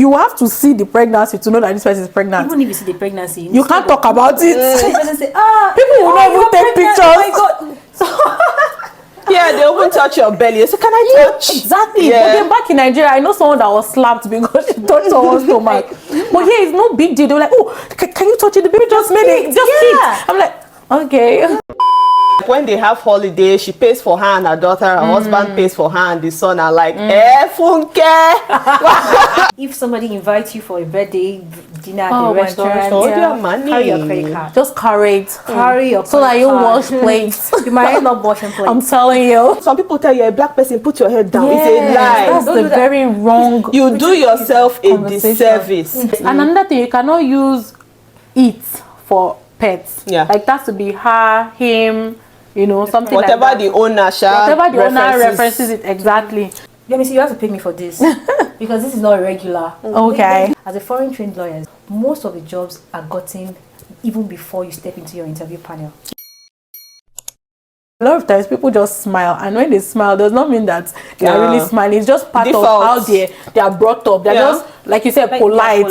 you have to see the pregnancy to know that this person is pregnant. Even if you see the pregnancy, you can't talk about it. Say, people will not even take pictures. Oh my God. Yeah, they won't touch your belly. They say, can I touch? Exactly. Yeah. But then back in Nigeria, I know someone that was slapped because she touched someone's stomach. But here, it's no big deal. They were like, oh, can you touch it? The baby just made it. Just kick. I'm like, okay. When they have holiday, she pays for her and her daughter. Her husband pays for her and the son. Are like, funke. If somebody invites you for a birthday dinner at Oh the my restaurant, gosh, your money. carry your credit card. Just carry it. Carry your so that you card. wash plates. You might end up washing plates. I'm telling you. Some people tell you a black person, put your head down. Yes, It's a lie. that's Don't the do that. very wrong. You do yourself a Conversation. disservice. And another thing, you cannot use it for pets. Yeah. Like that to be her, him, you know, something Whatever like that. the owner, Whatever the owner references it exactly. Yemisi, you have to pay me for this because this is not regular. Okay. As a foreign trained lawyer, most of the jobs are gotten even before you step into your interview panel. A lot of times people just smile, and when they smile does not mean that they are really smiling. It's just part Default. of how they are brought up. They're just, like you said, Like, polite.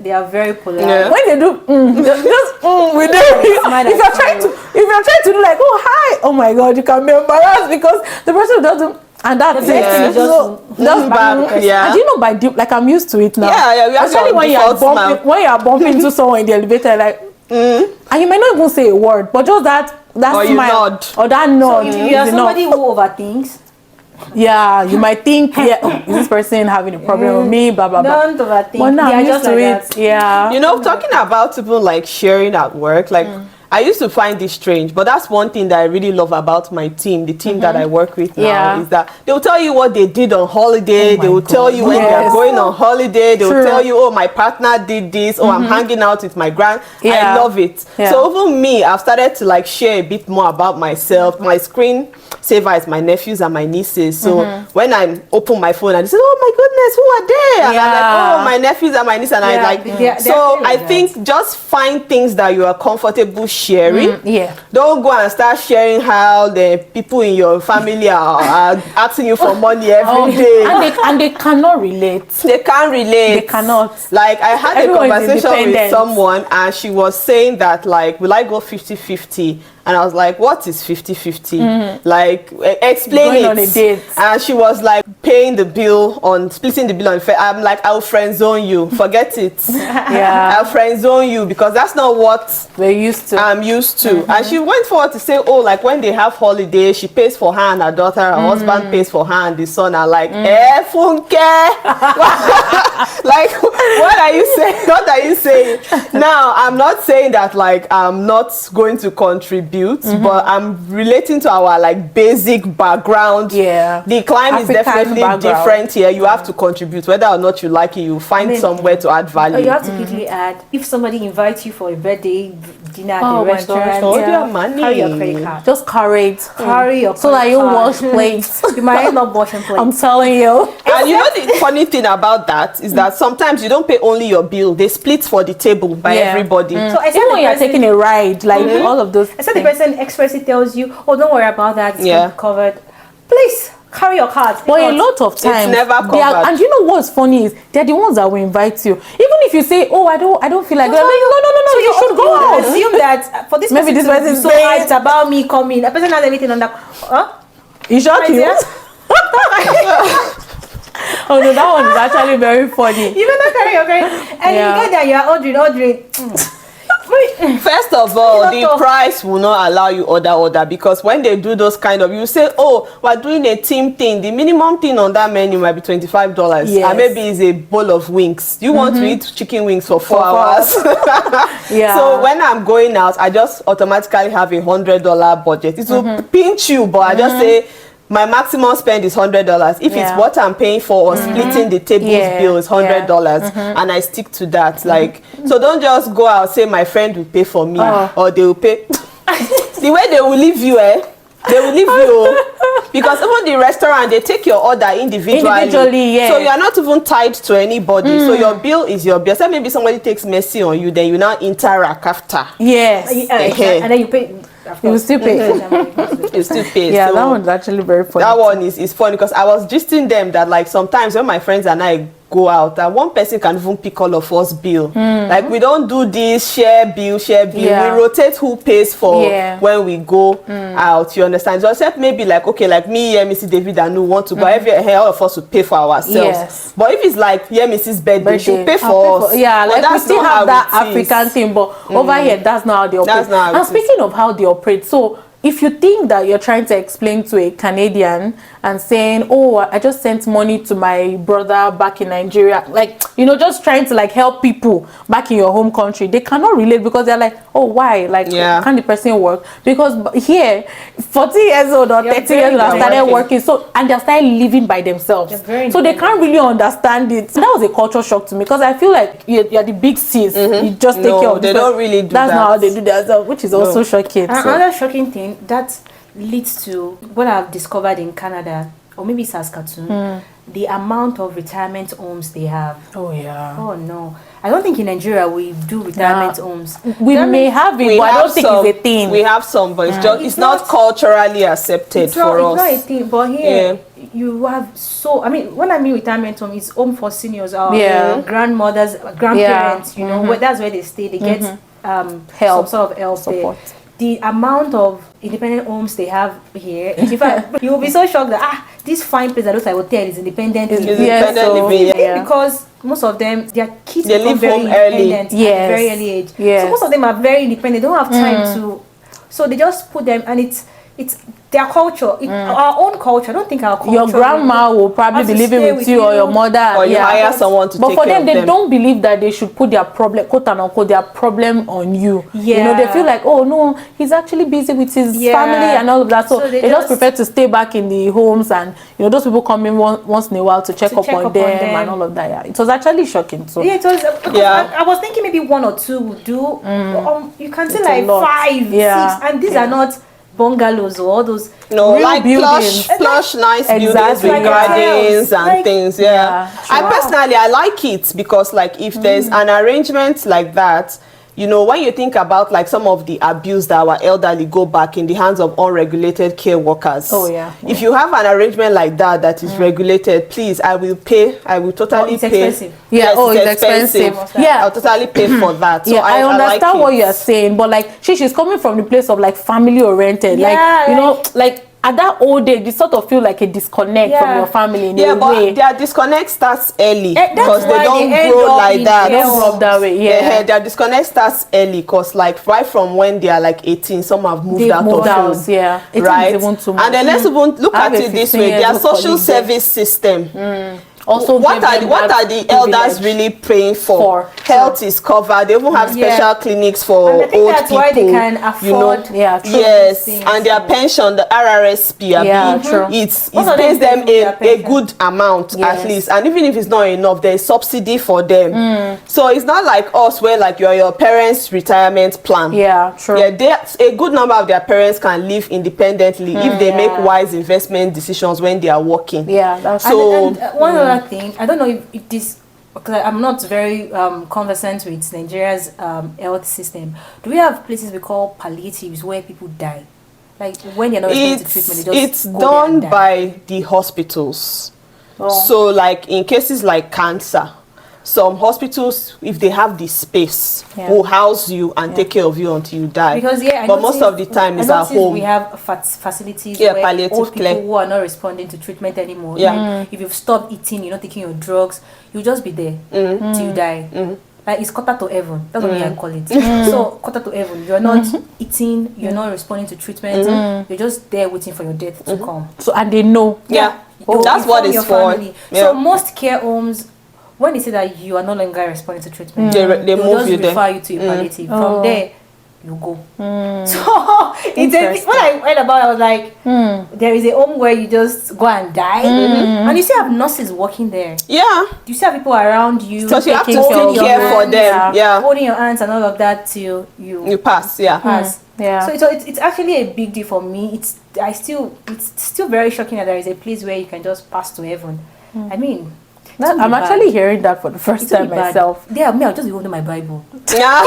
They are very polite. Yeah. When they do just with them, if you're trying to do like, oh hi, oh my god, you can be embarrassed because the person doesn't. And that's The next thing is just back, yeah. And you know, like I'm used to it now. Yeah, we have especially your when default when you're bumping into someone in the elevator, like, and you might not even say a word, but just that Or smile you nod. or that nod. If you are is somebody enough. who overthinks, Yeah, you might think, is this person having a problem with me? Blah blah blah. don't overthink. But now They are I'm used just to like it. that. Yeah. You know, talking about people like sharing at work, like I used to find this strange, but that's one thing that I really love about my team, the team that I work with now, Yeah. is that they will tell you what they did on holiday. Oh They my will tell you when they are Yes. going on holiday. They will True. tell you, oh, my partner did this. Oh, I'm hanging out with my Yeah. I love it. Yeah. So even me, I've started to like share a bit more about myself. My screen saver is my nephews and my nieces. So when I open my phone and they say, oh my goodness, who are they? And I'm like, oh, my nephews and my niece. And I like, they're so feeling I that. think just find things that you are comfortable sharing. Yeah. Don't go and start sharing how the people in your family are asking you for money every day. And they cannot relate. They can't relate. They cannot. Like I had Everyone a is conversation with independent. someone and she was saying that like, will I go 50-50? And I was like, what is 50-50? Like, explain Going it. on a date. And she was like, splitting the bill on. I'm like, I'll friend zone you. Forget it. Yeah. I'll friend zone you because that's not what We're used to. I'm used to. And she went forward to say, oh, like when they have holiday, she pays for her and her daughter. Her husband pays for her and the son. Are like, funke. Like, what are you saying? What are you saying? Now, I'm not saying that like I'm not going to contribute, but I'm relating to our like basic background. Yeah. The climate is African definitely background. different here. You have to contribute, whether or not you like it. You find somewhere to add value. you have to quickly add, if somebody invites you for a birthday dinner at Oh the my restaurant, gosh, Hold yeah. your money. carry your credit card. Just carry it. Carry your So that credit you card. wash plates. You might end up washing plates. I'm telling you. And you know the funny thing about that is that sometimes you don't pay only your bill. They split for the table by Yeah. everybody. So I said Even the when you're person- taking a ride, like all of those. I said the person expressly tells you, oh, don't worry about that, it's Yeah. covered. Please carry your card. But a lot of times, never they are, covered. and you know what's funny is they're the ones that will invite you. Even if you say, "Oh, I don't feel like," No, going, no, you should go out. Assume that for this Maybe person this to person be is so saying- hyped about me coming. A person has everything under. Huh? You shock Right you? there? Oh no, that one is actually very funny. You better carry your credit. And Yeah. you get there, you are ordering. First of all, It's the not tough. price will not allow you order because when they do those kind of, you say, oh, we're doing a team thing. The minimum thing on that menu might be $25. Yes. And maybe it's a bowl of wings. You want to eat chicken wings for 4 4 hours. Yeah. So when I'm going out, I just automatically have $100 budget. It will pinch you, but I just say, my maximum spend is $100. If Yeah. it's what I'm paying for or splitting the table's Yeah. bill is $100, and I stick to that. Like, so don't just go out say my friend will pay for me or they will pay. The way they will leave you, they will leave you because even the restaurant they take your order individually. Yeah. So you are not even tied to anybody. So your bill is your bill. So maybe somebody takes mercy on you, then you now interact after. Yes. Okay. And then you pay. You will still pay. You still pay. Yeah, So that one's actually very funny. that one is funny because I was gisting them that like sometimes when my friends and I go out, that one person can even pick all of us bill. Like we don't do this share bill. Yeah. We rotate who pays for when we go out. You understand? So except maybe like, okay, like me, Yemisi, David, and who want to go, all of us will pay for ourselves. Yes. But if it's like Yemisi's birthday, she'll pay for us. Yeah, but like we still have that it is. African thing, but over here, that's not how they operate. That's not how and speaking of how they operate, so if you think that you're trying to explain to a Canadian and saying, oh, I just sent money to my brother back in Nigeria, like, you know, just trying to like help people back in your home country, they cannot relate because they're like, oh, why? Like, can the person work? Because here, 40 years old or 30 years old, started working, so, and they started living by themselves. So they can't really understand it. So that was a culture shock to me because I feel like you're the big sis. You just take care of they don't really do that. That's not how they do themselves, which is also shocking. Another shocking thing that leads to what I've discovered in Canada, or maybe Saskatoon, the amount of retirement homes they have. Oh yeah. Oh no, I don't think in Nigeria we do retirement homes. We may have it, but I don't think it's a thing. We have some, but it's not culturally accepted for us. It's not a thing, but here you have so. I mean, when I mean retirement home, it's home for seniors, grandmothers, grandparents. You know, that's where they stay. They get help, some sort of help, support. The amount of independent homes they have here, in fact, you will be so shocked that this fine place that looks like hotel is independent. Because most of them, their kids become very independent at a very early age. So most of them are very independent. They don't have time to, so they just put them, and it's their culture, our own culture. I don't think our culture. Your grandma will probably be living with you or your mother, or you hire someone to take care of them. But for them, they don't believe that they should put their problem, quote and unquote, their problem on you. You know, they feel like, oh no, he's actually busy with his family and all of that. So they just prefer to stay back in the homes, and you know, those people come in once in a while to check up on them and all of that. Yeah, it was actually shocking. So it was. I was thinking maybe one or two would do. You can say like 5, 6, and these are not bungalows or all those like plush nice buildings with gardens and things. I personally like it because like if there's an arrangement like that, you know, when you think about like some of the abuse that our elderly go back in the hands of unregulated care workers. If you have an arrangement like that is regulated, please, I will totally pay. Expensive. It's expensive. I'll totally pay for that. So I understand what you're saying, but like she's coming from the place of like family oriented, like you know, like at that old age, you sort of feel like a disconnect from your family in a way. Their disconnect starts early because they don't grow like that. They don't grow up that way. Their disconnect starts early because like right from when they are like 18, some have moved out of home. Right? And then let's even look at it this way. Their social service system. Also, what are the elders really praying for? Health is covered. They even have special clinics for old people. That's why they can afford. And their pension, the RRSP, it pays them a good amount at least. And even if it's not enough, there is subsidy for them. So it's not like us where like you're your parents' retirement plan. A good number of their parents can live independently if they make wise investment decisions when they are working. So and one other thing, I don't know if this, because I'm not very conversant with Nigeria's health system. Do we have places we call palliatives where people die? Like when they're not responding to treatment, they just it's done by the hospitals. So like in cases like cancer, some hospitals, if they have the space, will house you and take care of you until you die. Because but most of the time it's at home. We have facilities where old people who are not responding to treatment anymore. If you've stopped eating, you're not taking your drugs, you'll just be there till you die. Like it's quarter to heaven. That's what I call it. So quarter to heaven. You're not eating. You're not responding to treatment. You're just there waiting for your death to come. So and they know. That's what it's for. So most care homes, when they say that you are no longer responding to treatment, they move you there. Refer you to a palliative. From there, you go. So when I read about it, I was like, there is a home where you just go and die, and you still have nurses working there. You still have people around you. So you have to take care for them. Holding your hands and all of that till you pass. So it's actually a big deal for me. It's still very shocking that there is a place where you can just pass to heaven. I mean, I'm actually hearing that for the first time myself. I'll just be holding my Bible. Yeah.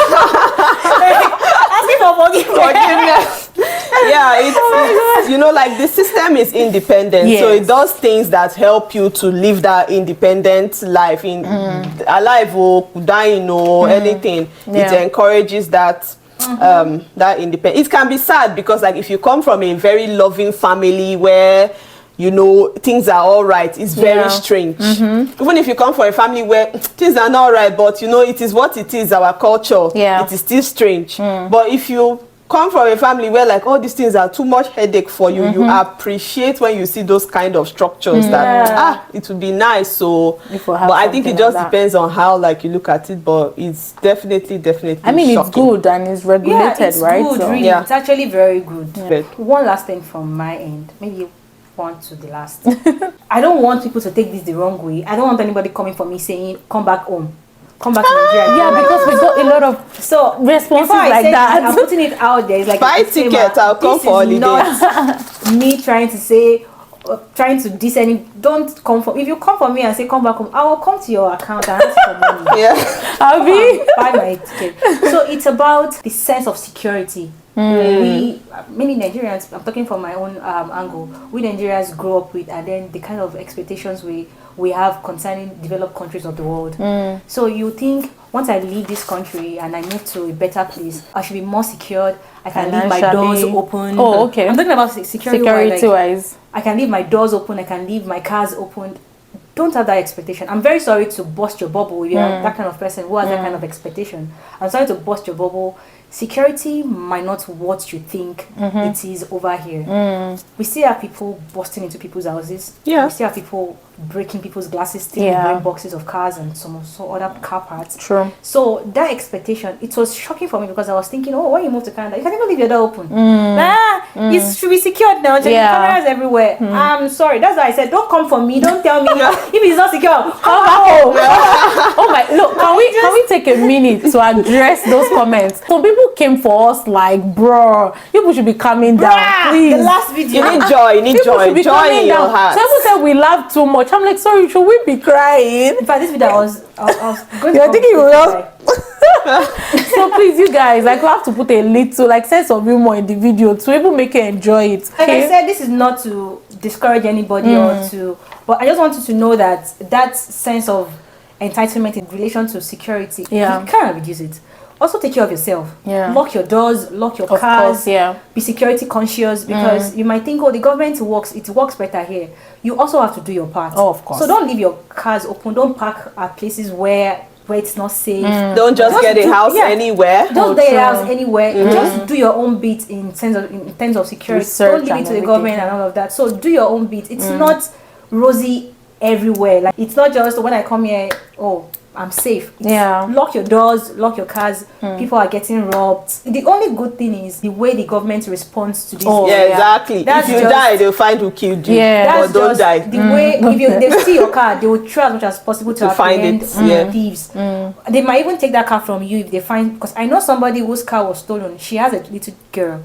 Asking for forgiveness. Yeah, it's you know, like the system is independent, so it does things that help you to live that independent life in alive or dying or anything. It encourages that that independence. It can be sad because, like, if you come from a very loving family where, you know, things are all right, it's very strange. Even if you come from a family where things are not right, but you know, it is what it is, our culture, it is still strange. But if you come from a family where, like, all these things are too much headache for you, you appreciate when you see those kind of structures that it would be nice. So but I think it just depends on how, like, you look at it, but it's definitely I mean, shocking. it's good and it's regulated, it's right? good, So, really. It's actually very good. One last thing from my end, maybe one to the last. I don't want people to take this the wrong way. I don't want anybody coming for me saying, come back home, come back to Nigeria. Yeah, because we got a lot of responses like that. I'm putting it out there. It's like buy ticket, I'll come for holiday. Not me trying to say, trying to diss any. Don't come for. If you come for me and say come back home, I will come to your account and ask for money. I'll be buy my ticket. So it's about the sense of security. We, many Nigerians, I'm talking from my own angle, we Nigerians grow up with, and then the kind of expectations we have concerning developed countries of the world. So you think, once I leave this country and I move to a better place, I should be more secured. I can leave my doors open. Oh, okay. I'm talking about security wise. I can leave my doors open. I can leave my cars open. Don't have that expectation. I'm very sorry to burst your bubble if you're that kind of person who has that kind of expectation. I'm sorry to burst your bubble. Security might not what you think it is over here. We still have people busting into people's houses. We still have people breaking people's glasses, stealing break boxes of cars and some other car parts. True. So that expectation, it was shocking for me because I was thinking, oh, when you move to Canada, you can't even leave your door open. It should be secured now. Cameras everywhere. I'm sorry. That's why I said, don't come for me. Don't tell me if it's not secure. Come back home. Oh my! Look, can we take a minute to address those comments? Some people came for us like, bro, people should be calming down, please. The last video. You need joy. You need joy. Joy in your heart. Some people said we laugh too much. I'm like, sorry, should we be crying? In fact, this video I was going You're thinking we will. So please, you guys, like, we have to put a little, like, sense of humor in the video to even make you enjoy it. Like I said, this is not to discourage anybody or to, but I just wanted to know that that sense of entitlement in relation to security, you can't reduce it. Also take care of yourself. Lock your doors, lock your cars. Be security conscious, because you might think, oh, the government works better here. You also have to do your part. Oh, of course. So don't leave your cars open. Don't park at places where it's not safe. Don't just get a house anywhere. Don't get a house anywhere. Just do your own bit in terms of security. Research, don't leave it to the government and all of that. So do your own bit. It's not rosy everywhere. Like, it's not just when I come here, oh, I'm safe. Lock your doors, lock your cars. People are getting robbed. The only good thing is the way the government responds to this. Exactly. If you die, they'll find who killed you. But don't die. The way, if they steal your car, they will try as much as possible to find thieves. They might even take that car from you if they find, because I know somebody whose car was stolen. She has a little girl.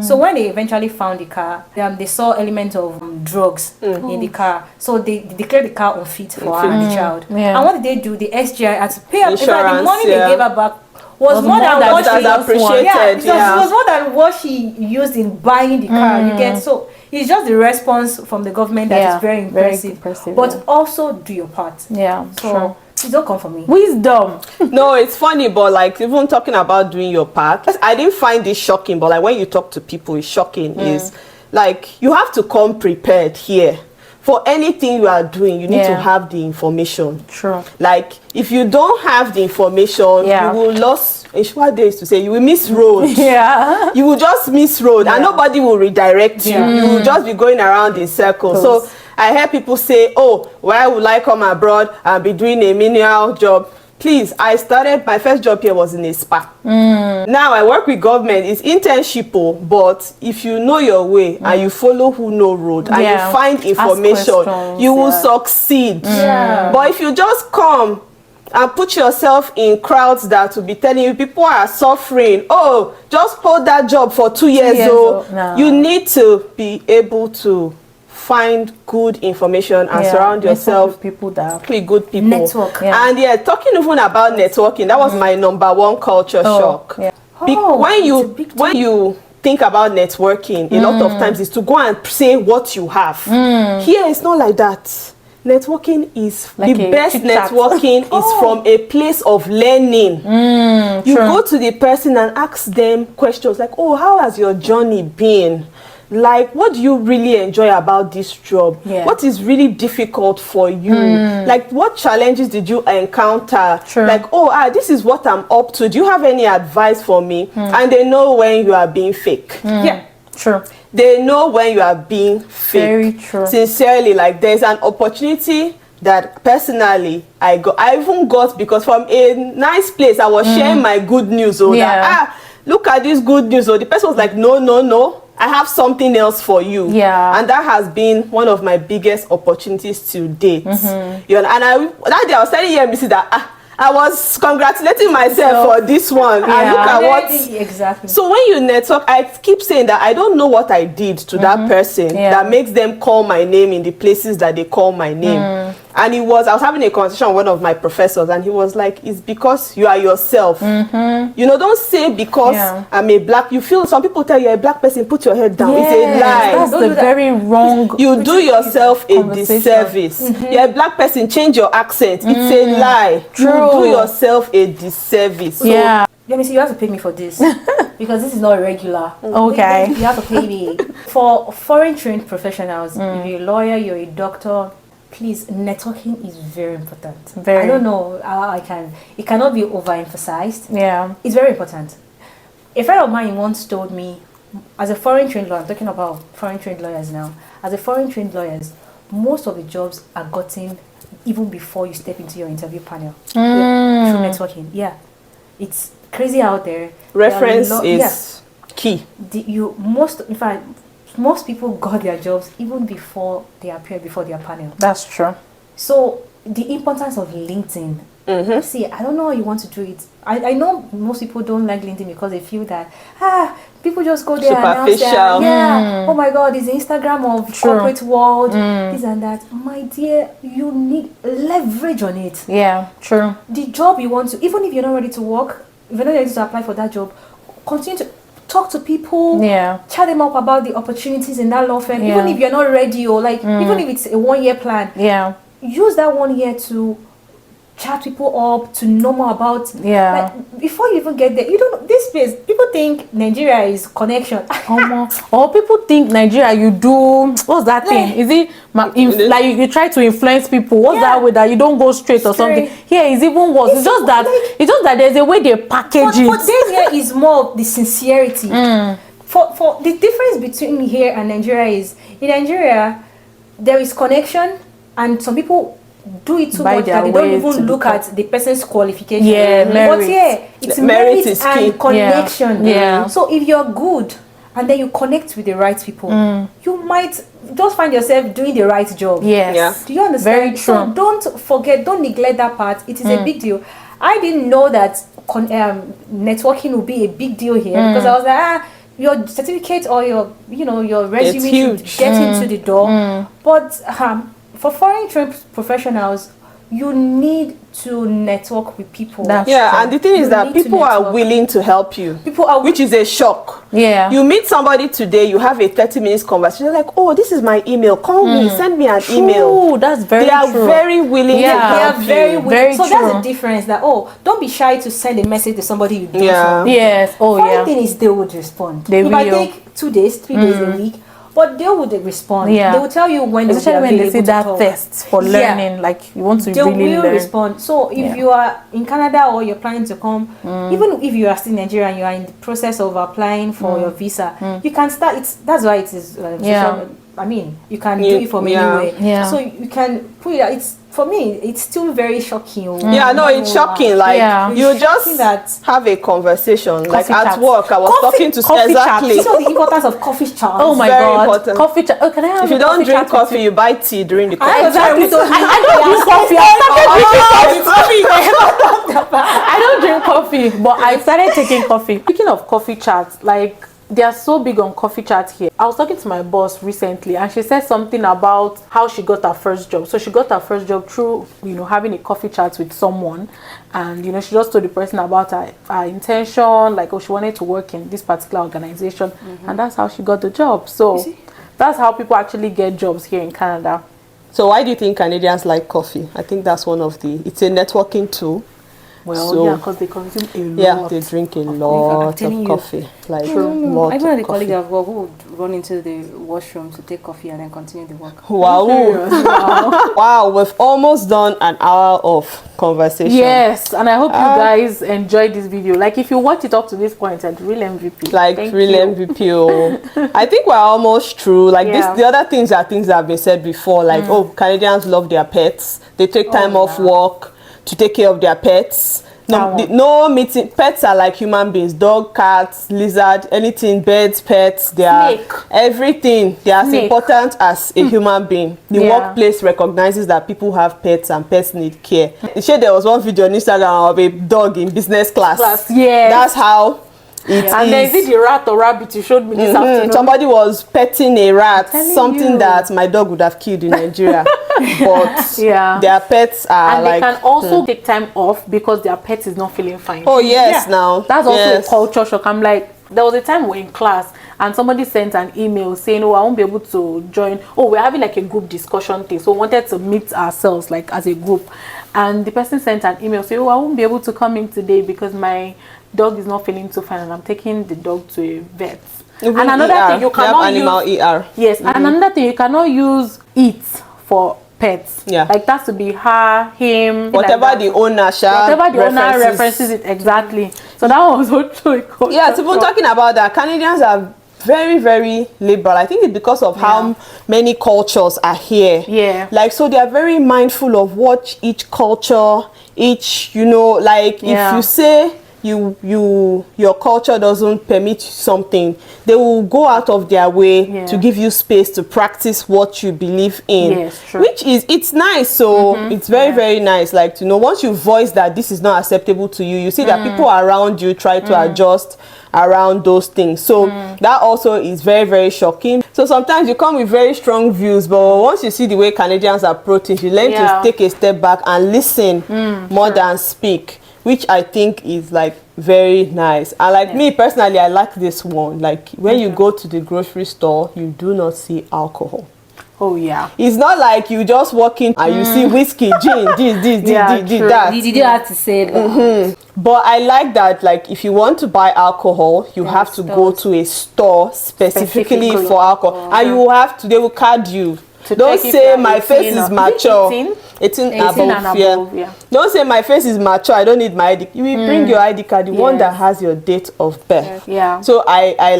So when they eventually found the car, they saw elements of drugs in the car. So they declared the car unfit for her and the child. And what did they do? The SGI had to pay her. The money they gave her back was more than what she appreciated. It was more than what she used in buying the car. You get, so it's just the response from the government that is very impressive. But also do your part. So please don't come for me. Wisdom. No, it's funny, but like, even talking about doing your part, I didn't find this shocking, but like when you talk to people, it's shocking. Is like, you have to come prepared here. For anything you are doing, you need to have the information. True. Like, if you don't have the information, you will lose. What days to say, you will miss road. You will just miss road, and nobody will redirect you. You will just be going around in circles. So I hear people say, "Oh, why would I come abroad and be doing a menial job?" Please, my first job here was in a spa. Now I work with government. It's internship, but if you know your way and you follow who know road and you find information, you will succeed. But if you just come and put yourself in crowds that will be telling you people are suffering, oh, just hold that job for 2 years. You need to be able to find good information and surround yourself with people that with good people. Network. And talking even about networking, that was my number one culture shock. When you think about networking, a lot of times is to go and say what you have. Here it's not like that. Networking is like the best networking is from a place of learning. You go to the person and ask them questions like, oh, how has your journey been? Like, what do you really enjoy about this job? What is really difficult for you? Like, what challenges did you encounter? Like, oh, this is what I'm up to. Do you have any advice for me? And they know when you are being fake. They know when you are being fake. Very true. Sincerely, like, there's an opportunity that personally I even got because from a nice place I was sharing my good news. Look at this good news. The person was like, no, I have something else for you. And that has been one of my biggest opportunities to date. You know, and that day I was telling Yemisi that I was congratulating myself for this one. And look at what. Exactly. So when you network, I keep saying that I don't know what I did to that person that makes them call my name in the places that they call my name. And I was having a conversation with one of my professors, and he was like, it's because you are yourself. You know, don't say because I'm a black, you feel, some people tell you you're a black person, put your head down. It's a lie. That's the very wrong. You do yourself a disservice. You're a black person, change your accent. It's a lie. You do yourself a disservice. So, Yemisi, you have to pay me for this because this is not regular. Okay. You have to pay me. For foreign trained professionals, if you're a lawyer, you're a doctor, please, networking is very important. I don't know how it cannot be overemphasized. It's very important. A friend of mine once told me, as a foreign trained lawyer, I'm talking about foreign trained lawyers now, as a foreign trained lawyers, most of the jobs are gotten even before you step into your interview panel through networking. It's crazy out there. Reference is key. In fact, most people got their jobs even before they appeared before their panel. That's true. So the importance of LinkedIn. See, I don't know how you want to do it. I know most people don't like LinkedIn because they feel that people just go there and announce that, oh my God, it's the Instagram of corporate world, this and that. My dear, you need leverage on it. The job you want to, even if you're not ready to work, if you're not ready to apply for that job, continue to talk to people, chat them up about the opportunities in that law firm. Even if you're not ready, or like even if it's a 1-year plan, use that 1 year to chat people up, to know more about like, before you even get there. You don't, this place, people think Nigeria is connection. Or people think Nigeria, you do, what's that thing? Is it like you try to influence people? What's that way that you don't go straight or something? Here is even worse. It's just that there's a way they package it. But then here is more of the sincerity. For the difference between here and Nigeria is, in Nigeria there is connection, and some people do it too much that they don't even look at the person's qualification. But here it's merit and connection. So if you're good and then you connect with the right people, you might just find yourself doing the right job. Do you understand? Very true. So don't neglect that part. It is a big deal. I didn't know that networking would be a big deal here because I was like, your certificate or your resume to get into the door. But for foreign trained professionals, you need to network with people. And the thing is that people are willing to help you. Which is a shock. You meet somebody today, you have a 30 minutes conversation, like, oh, this is my email, call me, send me an email. That's very true. They are true. very willing to help you. Very willing. So that's the difference, that don't be shy to send a message to somebody you do. Funny thing is, they would respond. It might take 2 days, 3 days, a week, but they would respond. They will tell you when they see that test for learning, like you want to really learn. Respond. So if you are in Canada or you're planning to come, even if you are still in Nigeria and you are in the process of applying for your visa, you can start. That's why it is. I mean, you can do it from anywhere. So you can put it out. For me, it's still very shocking. It's shocking. Like you just have a conversation. Like at work, I was talking to exactly. You know the importance of coffee chat. Oh my God, important. Coffee chat. Oh, can I have? If you don't drink coffee, you buy tea during the coffee. I don't drink coffee. I don't drink coffee, but I started taking coffee. Speaking of coffee chats, like they are so big on coffee chat here. I was talking to my boss recently, and she said something about how she got her first job. So she got her first job through, you know, having a coffee chat with someone, and you know, she just told the person about her intention, like, oh, she wanted to work in this particular organization, and that's how she got the job. So that's how people actually get jobs here in Canada. So why do you think Canadians like coffee? I think that's one of it's a networking tool. Well, so, yeah, because they consume a lot. Yeah, they drink a lot of coffee. Like, I even had a colleague I've got who would run into the washroom to take coffee and then continue the work. Wow. Wow, we've almost done an hour of conversation. Yes, and I hope you guys enjoyed this video. Like, if you watch it up to this point, and real MVP. Like, real MVP. I think we're almost through. Like, the other things are things that have been said before. Like, oh, Canadians love their pets. They take time off work to take care of their pets. No meeting. Pets are like human beings. Dog, cats, lizard, anything, birds, pets. They are everything. They are as important as a human being. The workplace recognizes that people have pets and pets need care. There was one video on Instagram of a dog in business class. That's how it is. And then is it the rat or rabbit you showed me this afternoon? Somebody was petting a rat, something that my dog would have killed in Nigeria. But their pets are and they can also take time off because their pet is not feeling fine. Oh yes, now that's also a culture shock. I'm like, there was a time we're in class and somebody sent an email saying, oh, I won't be able to join. Oh, we're having like a group discussion thing, so we wanted to meet ourselves like as a group, and the person sent an email saying, oh, I won't be able to come in today because my dog is not feeling too fine and I'm taking the dog to a vet. Even and another thing, you cannot use ER. Yes, and another thing, you cannot use it for pets. Like that to be her, him, whatever like the owner owner references it exactly. So that was also a culture. Yeah, so talking about that, Canadians are very, very liberal. I think it's because of how many cultures are here. Like, so they are very mindful of what each culture, you know, like if you say your culture doesn't permit something, they will go out of their way to give you space to practice what you believe in, which is, it's nice. So it's very, very nice. Like, to know, once you voice that this is not acceptable to you, you see that people around you try to adjust around those things. So that also is very, very shocking. So sometimes you come with very strong views, but once you see the way Canadians approach it, you learn to take a step back and listen more than speak, which I think is like very nice. And like me personally, I like this one. Like, when you go to the grocery store, you do not see alcohol. Oh yeah. It's not like you just walk in and you see whiskey, gin, this, that. Did you have to say that? But I like that, like, if you want to buy alcohol, you have to go to a store specifically for alcohol. And you have to, they will card you. Don't say my face is mature. 18 above, yeah. Don't say my face is mature, I don't need my ID. You will bring your ID card, the one that has your date of birth. So I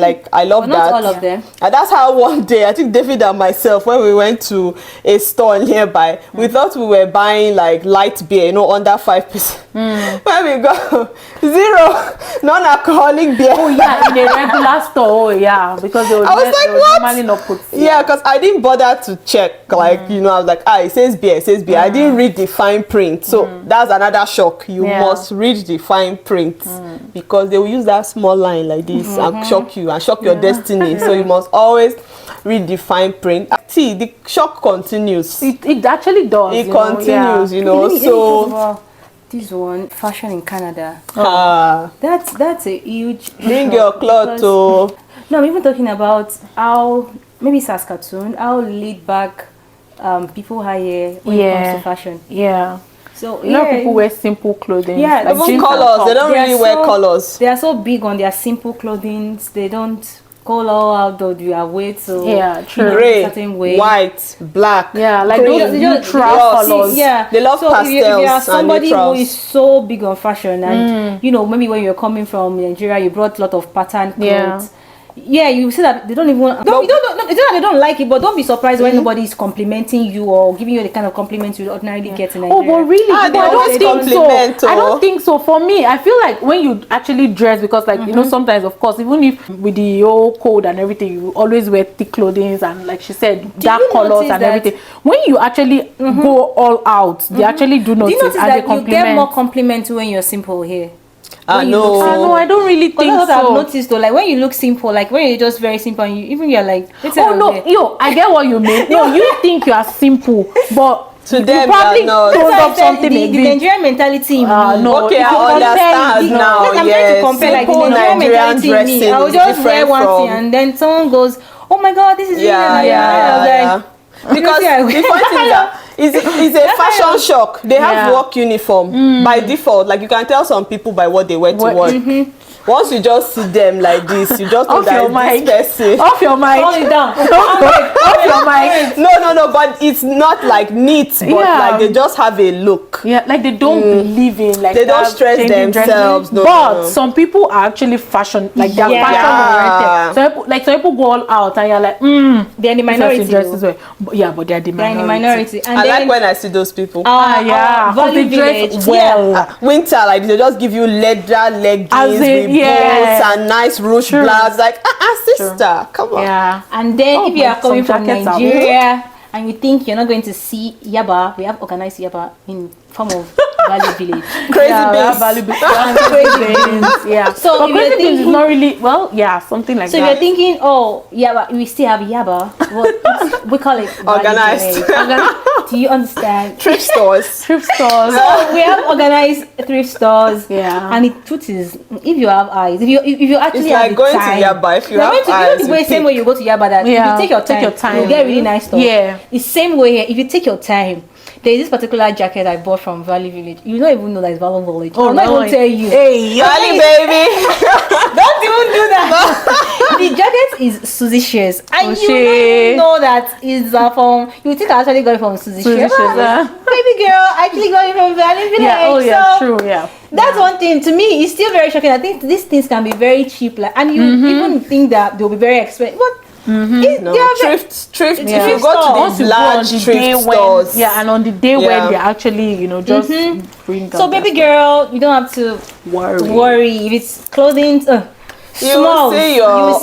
love that. Not all of them. And that's how one day, I think David and myself, when we went to a store nearby, we thought we were buying like light beer, you know, under 5%. When we go, 0 non-alcoholic beer. Oh yeah, in a regular store. Oh yeah, because they I was like, what? Normally not put. Yeah, because I didn't bother to check. Like, you know, I was like, it says beer, it says beer. I didn't read the fine print. So that's another shock. You must read the fine print because they will use that small line like this and shock you and shock your destiny. So you must always read the fine print. See, the shock continues. It actually does. It continues, you know. So this one, fashion in Canada. That's a huge. Bring your clothes to. No, I'm even talking about how maybe Saskatoon, how laid back people are here when it comes to fashion. So a lot of people wear simple clothing. Like even colors. They don't really wear colors. They are so big on their simple clothing. They don't go all out of their weight. So gray, certain way. White, black. Like those neutral colors. They love pastels. If you are somebody who is so big on fashion, and you know, maybe when you're coming from Nigeria, you brought a lot of pattern clothes. You see that they don't even it's not that they don't like it, but don't be surprised when nobody is complimenting you or giving you the kind of compliments you ordinarily get in Nigeria. Oh, but really? They always compliment. I don't think so. For me, I feel like when you actually dress, because like you know, sometimes of course, even if with the whole code and everything, you always wear thick clothing and like she said, dark colors and everything. When you actually go all out, they actually do notice. Do you notice and that you get more compliments when you're simple here? No, I don't really think so. I've noticed though, like when you look simple, like when you're just very simple, and you're like, I get what you mean. You think you are simple, but to them probably don't up something the Nigerian mentality. No, okay, I understand now. I'm trying to compare like the Nigerian mentality in me. I will just wear one thing and then someone goes, oh my god, this is yeah. Because the point is that it's a fashion shock. They have work uniform by default. Like you can tell some people by what they wear to work. Once you just see them like this, you just know that this person. Off your mic. Hold it down. Off your mic. No, but it's not like neat, but like they just have a look. Yeah, like they don't believe in like they don't stress themselves. But some people are actually fashion, like they're fashion oriented. Some people go all out and you're like, they're in the minority. But they're the minority. And I like when I see those people. Valley Village. Winter, like they just give you leather leggings. Bows and nice ruche blouse, like sister, come on. And then if you are coming from Nigeria and you think you're not going to see Yaba, we have organized Yaba in form of Valley Village. Crazy beans. Yeah. So but crazy beans is not really something like that. So you're thinking, Yaba, we still have Yaba. We call it organized. Do you understand? Thrift stores. So we have organized thrift stores. Yeah. And the truth is, if you have eyes, if you actually have the going time, to Yaba. If you have eyes, the same way you go to Yaba, that if you take your time, you get really nice stuff. Yeah. The same way here, if you take your time. There is this particular jacket I bought from Valley Village. You don't even know that it's Valley Village. I'm not going to tell you. Hey, Valley baby. Don't even do that. The jacket is Suzy Shares. And you don't even know that it's from... You think I actually got it from Suzy Shares. Baby girl, I actually got it from Valley Village. Yeah, true, yeah. That's one thing. To me, it's still very shocking. I think these things can be very cheap. And you even think that they'll be very expensive. But thrift. If you go to these large thrift stores, and on the day when they actually, just bring. So, baby girl, you don't have to worry if it's clothing. You will see your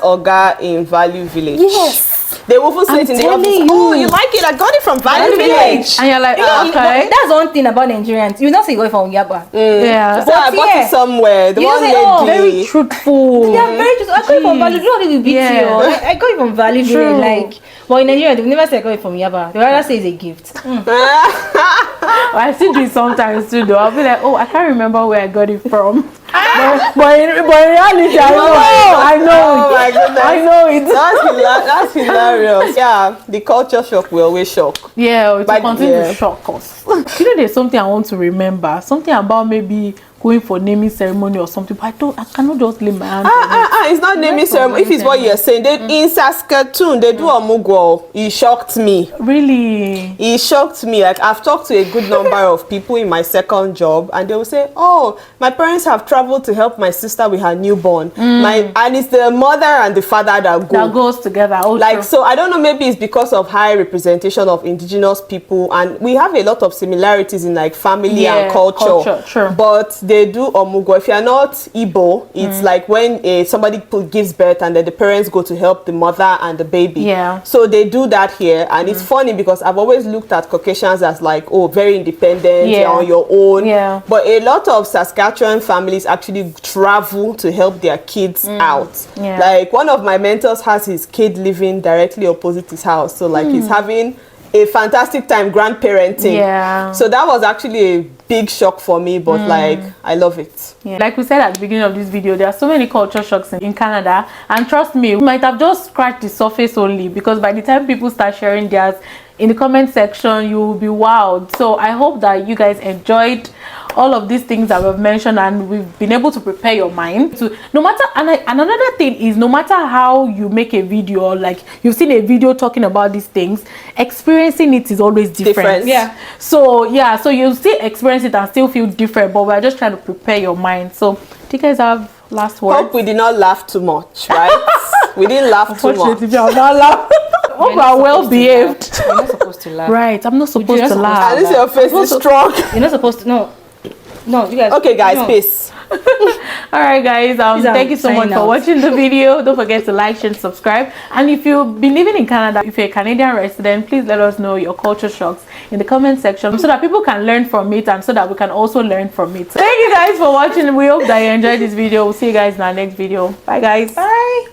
Oga in Value Village. Yes. They will even say it in the office. Oh, you like it? I got it from Value Village. And you're like, okay. That's one thing about Nigerians. You not say you got it from Yaba. Yeah. So I bought it somewhere. The one lady. Very truthful. They are very truthful. I got it from Value. You don't need to beat you. I got it from Value Village. But in Nigeria, they will never say I got it from Yaba. They will rather say it's a gift. I still do it sometimes too, though. I'll be like, I can't remember where I got it from. but in reality, I know. Oh my goodness. I know it. That's hilarious. Yeah, the culture shock will always shock. Yeah, it will continue to shock us. There's something I want to remember. Something about maybe going for naming ceremony or something, but I cannot just lay my hands on it. It's not naming ceremony. If it's what you're saying, in Saskatoon, they do omugwo. It shocked me. Really? It shocked me. Like, I've talked to a good number of people in my second job, and they will say, my parents have traveled to help my sister with her newborn. And it's the mother and the father that go. That goes together. So I don't know, maybe it's because of high representation of indigenous people, and we have a lot of similarities in like family and culture. Sure. But they do omugwo. If you're not Igbo, it's like when somebody gives birth and then the parents go to help the mother and the baby. Yeah. So they do that here, and it's funny because I've always looked at Caucasians as like, very independent, you're on your own. Yeah. But a lot of Saskatchewan families actually travel to help their kids out. Yeah. Like one of my mentors has his kid living directly opposite his house. So like he's having a fantastic time grandparenting. Yeah. So that was actually a big shock for me, but like I love it. Yeah. Like we said at the beginning of this video, there are so many culture shocks in Canada, and trust me, we might have just scratched the surface only, because by the time people start sharing theirs in the comment section, you will be wowed. So I hope that you guys enjoyed all of these things that we've mentioned, and we've been able to prepare your mind to another thing is, no matter how you make a video, or like you've seen a video talking about these things, experiencing it is always different. So you'll still experience it and still feel different, but we're just trying to prepare your mind. So do you guys have last words? Hope we did not laugh too much, right? We didn't laugh too much. Unfortunately, I'm not laughing. Hope we're well behaved. You're not supposed to laugh. Right, I'm not supposed to laugh. At least your face is strong. You're not supposed to. No. No, you guys. Okay, guys, peace. All right, guys. Thank you so much for watching the video. Don't forget to like, share, and subscribe. And if you've been living in Canada, if you're a Canadian resident, please let us know your culture shocks in the comment section so that people can learn from it and so that we can also learn from it. Thank you guys for watching. We hope that you enjoyed this video. We'll see you guys in our next video. Bye, guys. Bye.